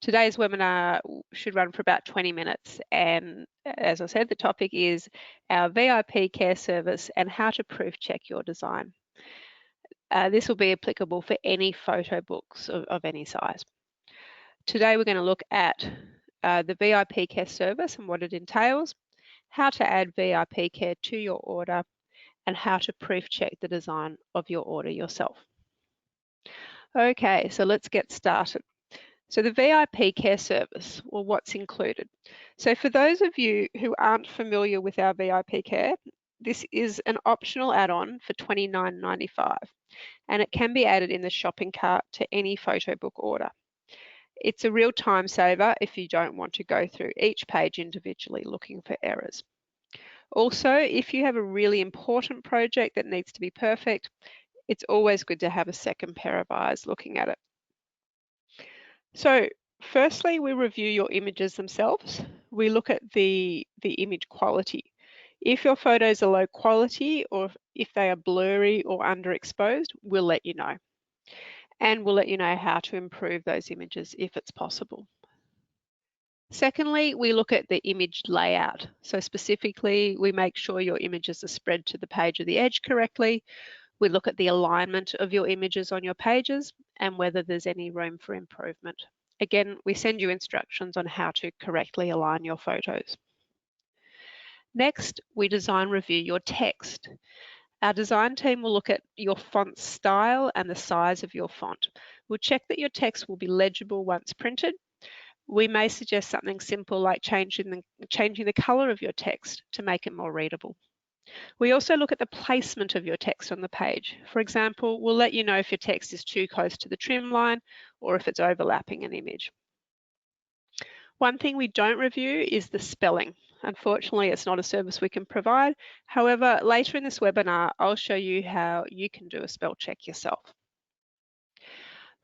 Today's webinar should run for about 20 minutes, and as I said, the topic is our VIP care service and how to proof check your design. This will be applicable for any photo books of any size. Today we're going to look at the VIP care service and what it entails, how to add VIP care to your order, and how to proof check the design of your order yourself. Okay, so let's get started. So the VIP care service, well, what's included? So for those of you who aren't familiar with our VIP care, this is an optional add-on for $29.95, and it can be added in the shopping cart to any photo book order. It's a real time saver if you don't want to go through each page individually looking for errors. Also, if you have a really important project that needs to be perfect, it's always good to have a second pair of eyes looking at it. So firstly, we review your images themselves. We look at the image quality. If your photos are low quality or if they are blurry or underexposed, we'll let you know. And we'll let you know how to improve those images if it's possible. Secondly, we look at the image layout. So specifically, we make sure your images are spread to the page of the edge correctly. We look at the alignment of your images on your pages and whether there's any room for improvement. Again, we send you instructions on how to correctly align your photos. Next, we design review your text. Our design team will look at your font style and the size of your font. We'll check that your text will be legible once printed. We may suggest something simple like changing the color of your text to make it more readable. We also look at the placement of your text on the page. For example, we'll let you know if your text is too close to the trim line or if it's overlapping an image. One thing we don't review is the spelling. Unfortunately, it's not a service we can provide. However, later in this webinar, I'll show you how you can do a spell check yourself.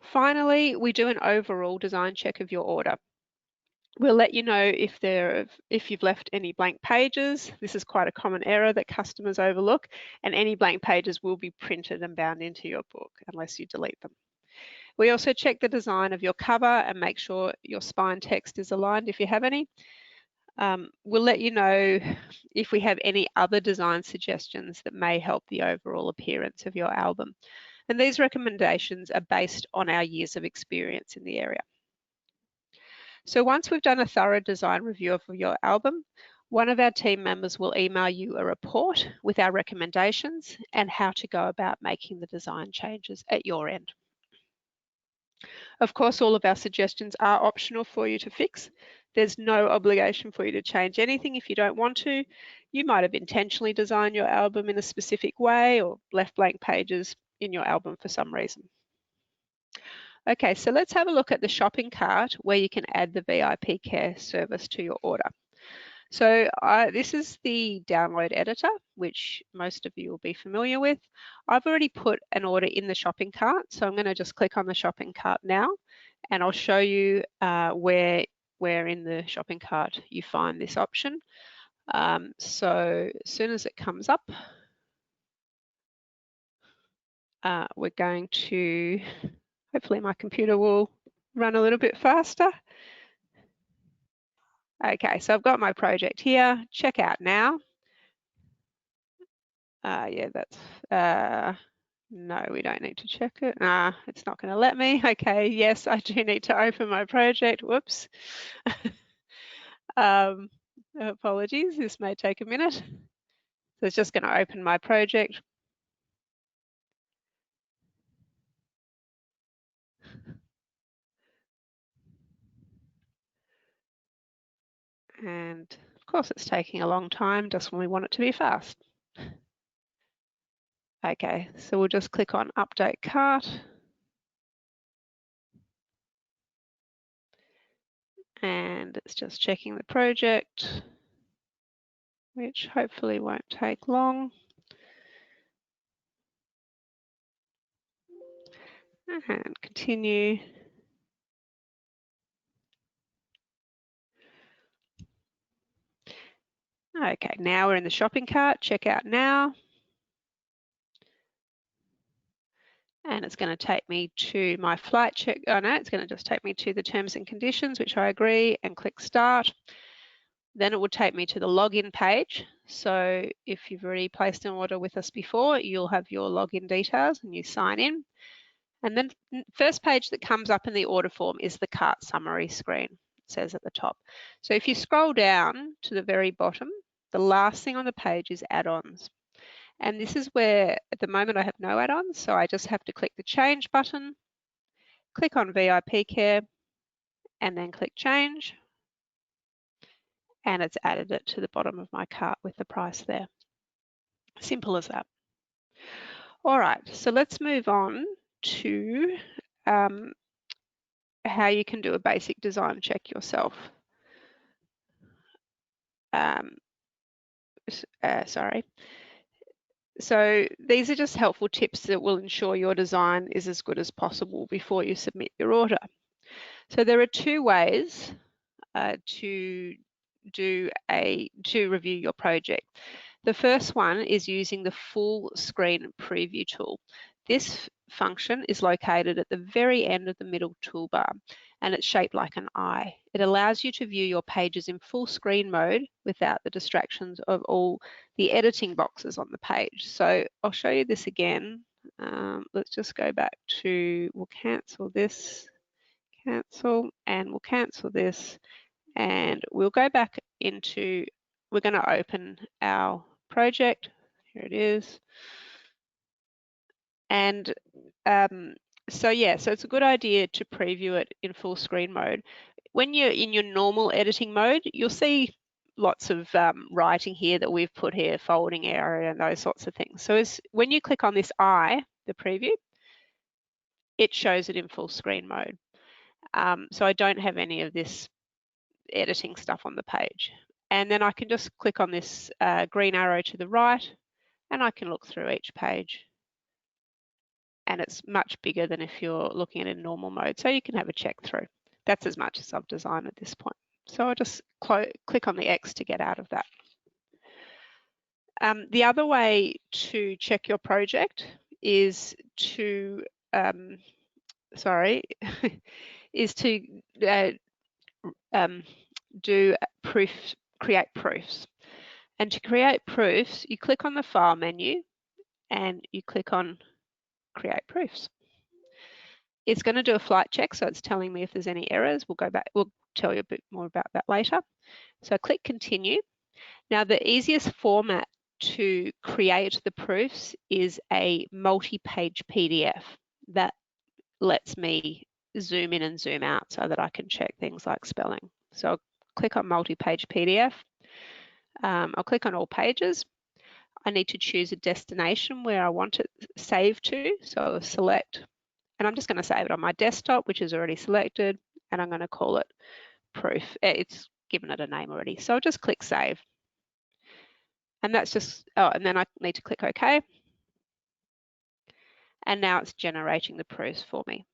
Finally, we do an overall design check of your order. We'll let you know if you've left any blank pages. This is quite a common error that customers overlook, and any blank pages will be printed and bound into your book unless you delete them. We also check the design of your cover and make sure your spine text is aligned if you have any. We'll let you know if we have any other design suggestions that may help the overall appearance of your album. And these recommendations are based on our years of experience in the area. So once we've done a thorough design review of your album, one of our team members will email you a report with our recommendations and how to go about making the design changes at your end. Of course, all of our suggestions are optional for you to fix. There's no obligation for you to change anything if you don't want to. You might have intentionally designed your album in a specific way or left blank pages in your album for some reason. Okay, so let's have a look at the shopping cart where you can add the VIP care service to your order. So this is the download editor, which most of you will be familiar with. I've already put an order in the shopping cart, so I'm going to just click on the shopping cart now, and I'll show you where in the shopping cart you find this option. So as soon as it comes up, we're going to, hopefully my computer will run a little bit faster. Okay, so I've got my project here, check out now. Yeah, that's, no, we don't need to check it. It's not going to let me. Okay, yes, I do need to open my project. Whoops. Apologies, this may take a minute. So it's just going to open my project. And of course, it's taking a long time just when we want it to be fast. Okay, so we'll just click on Update Cart. And it's just checking the project, which hopefully won't take long. And continue. Okay, now we're in the shopping cart, check out now. And it's going to take me to my flight check. Oh no, it's going to just take me to the terms and conditions, which I agree, and click start. Then it will take me to the login page. So if you've already placed an order with us before, you'll have your login details and you sign in. And then the first page that comes up in the order form is the cart summary screen, it says at the top. So if you scroll down to the very bottom, the last thing on the page is add-ons. And this is where, at the moment, I have no add-ons, so I just have to click the change button, click on VIP Care, and then click change. And it's added it to the bottom of my cart with the price there. Simple as that. All right, so let's move on to how you can do a basic design check yourself. Sorry. So these are just helpful tips that will ensure your design is as good as possible before you submit your order. So there are two ways to review your project. The first one is using the full screen preview tool. This function is located at the very end of the middle toolbar, and it's shaped like an eye. It allows you to view your pages in full screen mode without the distractions of all the editing boxes on the page. So I'll show you this again. Let's just go back to, we'll cancel this, cancel, and we'll cancel this. And we'll go back into, we're going to open our project. Here it is. And so it's a good idea to preview it in full screen mode. When you're in your normal editing mode, you'll see lots of writing here that we've put here, folding area and those sorts of things. So when you click on this eye, the preview, it shows it in full screen mode. So I don't have any of this editing stuff on the page. And then I can just click on this green arrow to the right and I can look through each page. And it's much bigger than if you're looking at it in normal mode. So you can have a check through. That's as much as I've designed at this point. So I'll just click on the X to get out of that. The other way to check your project is to, is to create proofs. And to create proofs, you click on the File menu and you click on Create Proofs. It's going to do a flight check, so it's telling me if there's any errors. We'll go back, we'll tell you a bit more about that later. So click Continue. Now the easiest format to create the proofs is a multi-page PDF that lets me zoom in and zoom out so that I can check things like spelling. So I'll click on multi-page PDF. I'll click on all pages. I need to choose a destination where I want it saved to. So I'll select, and I'm just going to save it on my desktop, which is already selected, and I'm going to call it proof. It's given it a name already. So I'll just click save. And that's just, and then I need to click OK. And now it's generating the proofs for me.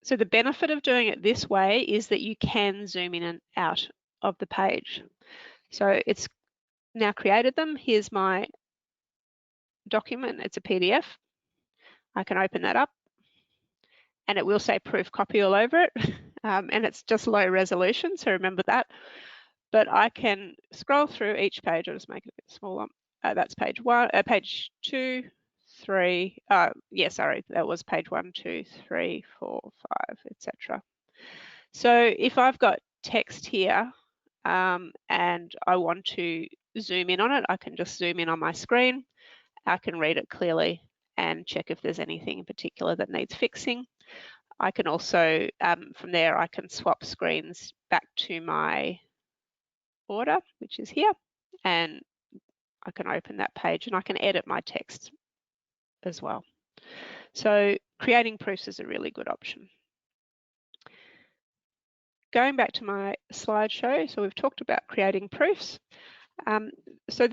So the benefit of doing it this way is that you can zoom in and out of the page. So it's now created them. Here's my document. It's a PDF. I can open that up and it will say proof copy all over it. And it's just low resolution, so remember that. But I can scroll through each page. I'll just make it a bit smaller. That's page 1, page 2, 3. Sorry, that was page 1, 2, 3, 4, 5, etc. So if I've got text here and I want to zoom in on it, I can just zoom in on my screen. I can read it clearly and check if there's anything in particular that needs fixing. I can also, from there, I can swap screens back to my order, which is here, and I can open that page and I can edit my text as well. So creating proofs is a really good option. Going back to my slideshow, so we've talked about creating proofs. So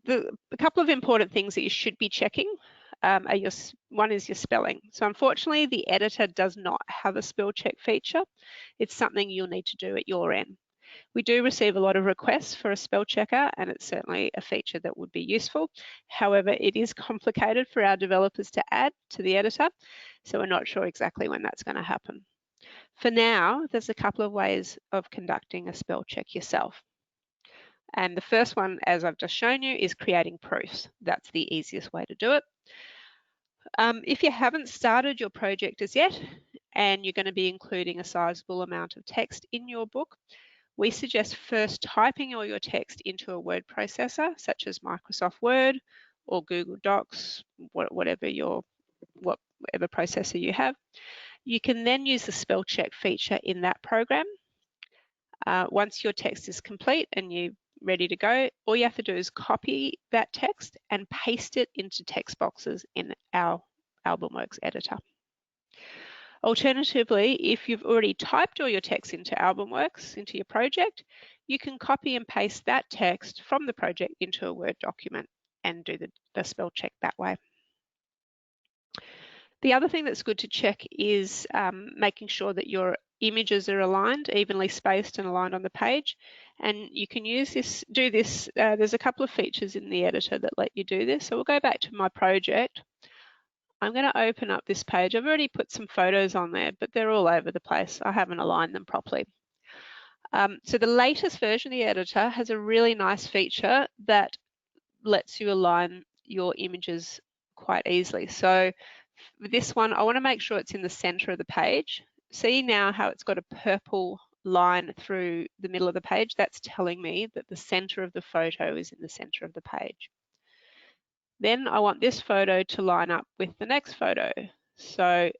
a couple of important things that you should be checking are one is your spelling. So unfortunately, the editor does not have a spell check feature. It's something you'll need to do at your end. We do receive a lot of requests for a spell checker, and it's certainly a feature that would be useful. However, it is complicated for our developers to add to the editor, so we're not sure exactly when that's going to happen. For now, there's a couple of ways of conducting a spell check yourself. And the first one, as I've just shown you, is creating proofs. That's the easiest way to do it. If you haven't started your project as yet, and you're going to be including a sizable amount of text in your book, we suggest first typing all your text into a word processor, such as Microsoft Word or Google Docs, whatever processor you have. You can then use the spell check feature in that program. Once your text is complete and you're ready to go, all you have to do is copy that text and paste it into text boxes in our AlbumWorks editor. Alternatively, if you've already typed all your text into AlbumWorks, into your project, you can copy and paste that text from the project into a Word document and do the spell check that way. The other thing that's good to check is making sure that your images are aligned, evenly spaced and aligned on the page. And you can do this. There's a couple of features in the editor that let you do this. So we'll go back to my project. I'm going to open up this page. I've already put some photos on there, but they're all over the place. I haven't aligned them properly. So the latest version of the editor has a really nice feature that lets you align your images quite easily. So for this one, I want to make sure it's in the center of the page. See now how it's got a purple line through the middle of the page? That's telling me that the center of the photo is in the center of the page. Then I want this photo to line up with the next photo. So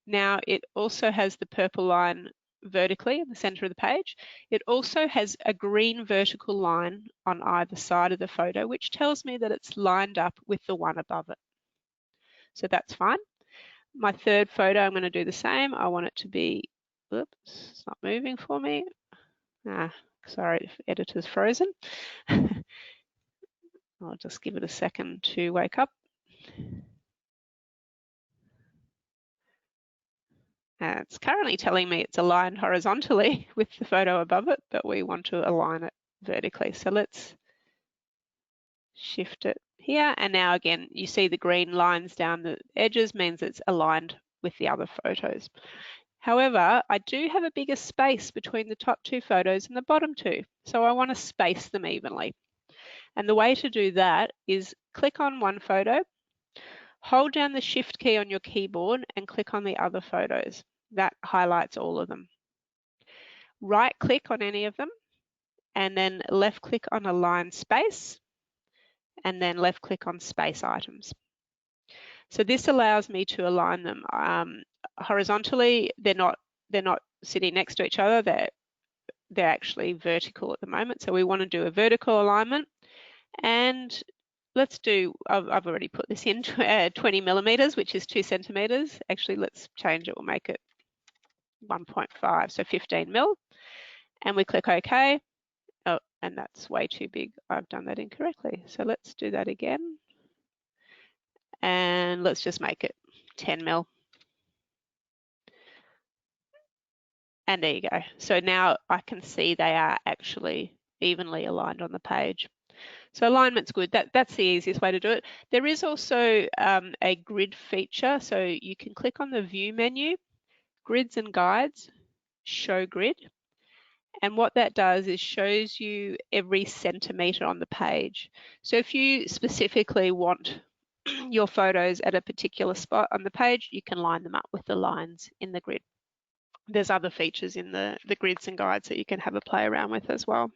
now it also has the purple line vertically in the center of the page. It also has a green vertical line on either side of the photo, which tells me that it's lined up with the one above it. So that's fine. My third photo, I'm going to do the same. I want it to be, oops, it's not moving for me. Sorry, the editor's frozen. I'll just give it a second to wake up. It's currently telling me it's aligned horizontally with the photo above it, but we want to align it vertically. So let's shift it here. And now again, you see the green lines down the edges means it's aligned with the other photos. However, I do have a bigger space between the top two photos and the bottom two. So I want to space them evenly. And the way to do that is click on one photo, hold down the Shift key on your keyboard and click on the other photos. That highlights all of them. Right click on any of them and then left click on Align Space and then left click on Space Items. So this allows me to align them horizontally. They're not sitting next to each other. They're actually vertical at the moment. So we want to do a vertical alignment. And let's do, I've already put this in 20 millimeters, which is 2 centimeters. Actually, let's change it. We'll make it 1.5, so 15 mil. And we click OK. Oh, and that's way too big. I've done that incorrectly. So let's do that again. And let's just make it 10 mil. And there you go. So now I can see they are actually evenly aligned on the page. So alignment's good. That's the easiest way to do it. There is also a grid feature. So you can click on the View menu, Grids and Guides, Show Grid. And what that does is shows you every centimetre on the page. So if you specifically want your photos at a particular spot on the page, you can line them up with the lines in the grid. There's other features in the grids and guides that you can have a play around with as well.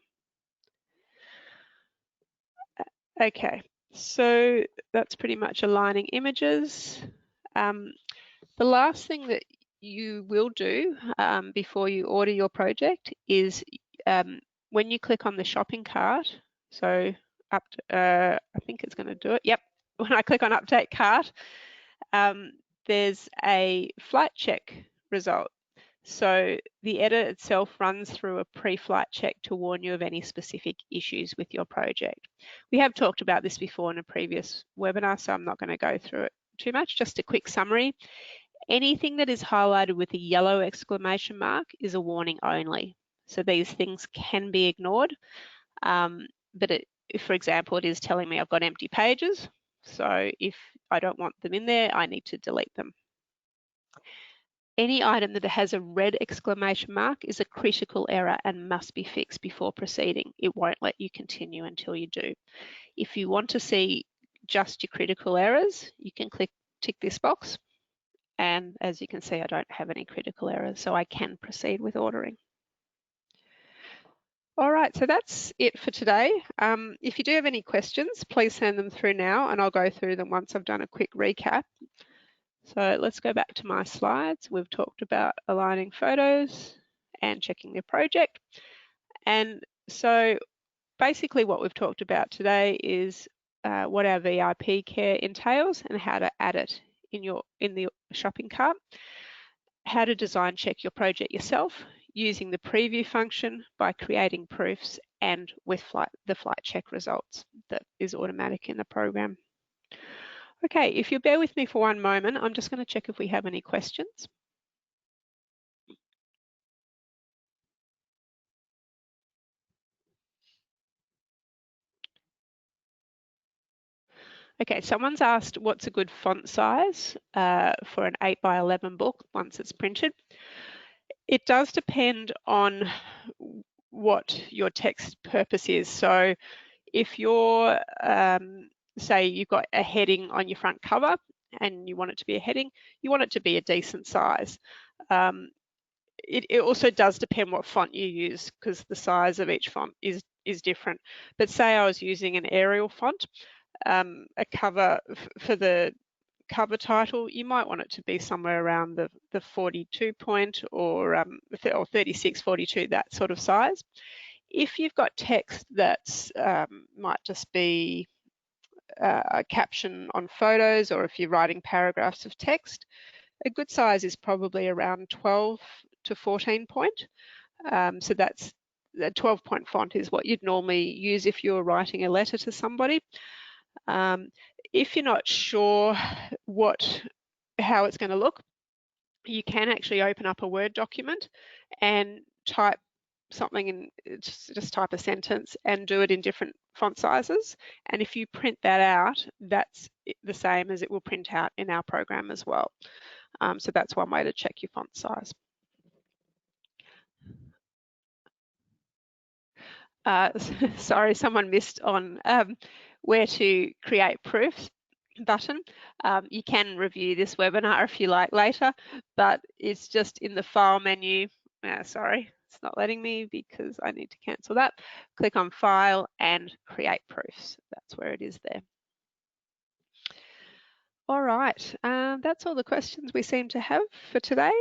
Okay, so that's pretty much aligning images. The last thing that you will do before you order your project is when you click on the shopping cart, so up to, I think it's going to do it. Yep, when I click on Update Cart, there's a flight check result. So the editor itself runs through a pre-flight check to warn you of any specific issues with your project. We have talked about this before in a previous webinar, so I'm not going to go through it too much. Just a quick summary. Anything that is highlighted with a yellow exclamation mark is a warning only. So these things can be ignored. But if, for example, it is telling me I've got empty pages, so if I don't want them in there, I need to delete them. Any item that has a red exclamation mark is a critical error and must be fixed before proceeding. It won't let you continue until you do. If you want to see just your critical errors, you can tick this box. And as you can see, I don't have any critical errors, so I can proceed with ordering. All right, so that's it for today. If you do have any questions, please send them through now and I'll go through them once I've done a quick recap. So let's go back to my slides. We've talked about aligning photos and checking the project. And so basically what we've talked about today is what our VIP care entails and how to add it in the shopping cart, how to design check your project yourself using the preview function by creating proofs and with the flight check results that is automatic in the program. Okay, if you'll bear with me for one moment, I'm just going to check if we have any questions. Okay, someone's asked what's a good font size for an 8x11 book once it's printed. It does depend on what your text purpose is. So if you're, say you've got a heading on your front cover and you want it to be a heading, you want it to be a decent size. It also does depend what font you use because the size of each font is different. But say I was using an Arial font, a cover for the cover title, you might want it to be somewhere around the 42 point or 36, 42, that sort of size. If you've got text that's might just be a caption on photos, or if you're writing paragraphs of text, a good size is probably around 12 to 14 point. So that's the 12 point font is what you'd normally use if you're writing a letter to somebody. If you're not sure how it's going to look, you can actually open up a Word document and type something in, just type a sentence and do it in different font sizes. And if you print that out, that's the same as it will print out in our program as well. So that's one way to check your font size. Sorry, someone missed on where to create proofs button. You can review this webinar if you like later, but it's just in the file menu. Sorry, it's not letting me because I need to cancel that. Click on File and Create Proofs. That's where it is there. All right, that's all the questions we seem to have for today.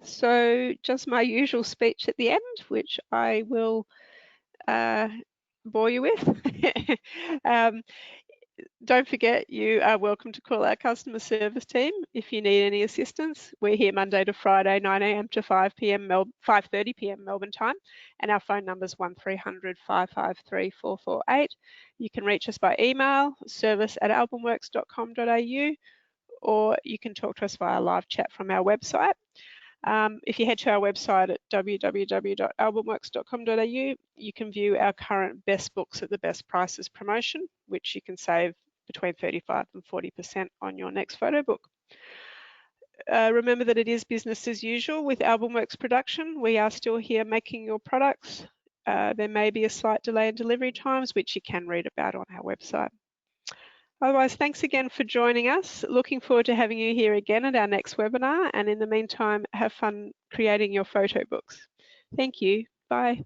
So just my usual speech at the end, which I will bore you with. Don't forget, you are welcome to call our customer service team if you need any assistance. We're here Monday to Friday, 9 a.m. to 5:30 p.m. Melbourne time, and our phone number is 1300 553 448. You can reach us by email, service@albumworks.com.au, or you can talk to us via live chat from our website. If you head to our website at www.albumworks.com.au, you can view our current best books at the best prices promotion, which you can save between 35 and 40% on your next photo book. Remember that it is business as usual with Albumworks production. We are still here making your products. There may be a slight delay in delivery times, which you can read about on our website. Otherwise, thanks again for joining us. Looking forward to having you here again at our next webinar. And in the meantime, have fun creating your photo books. Thank you. Bye.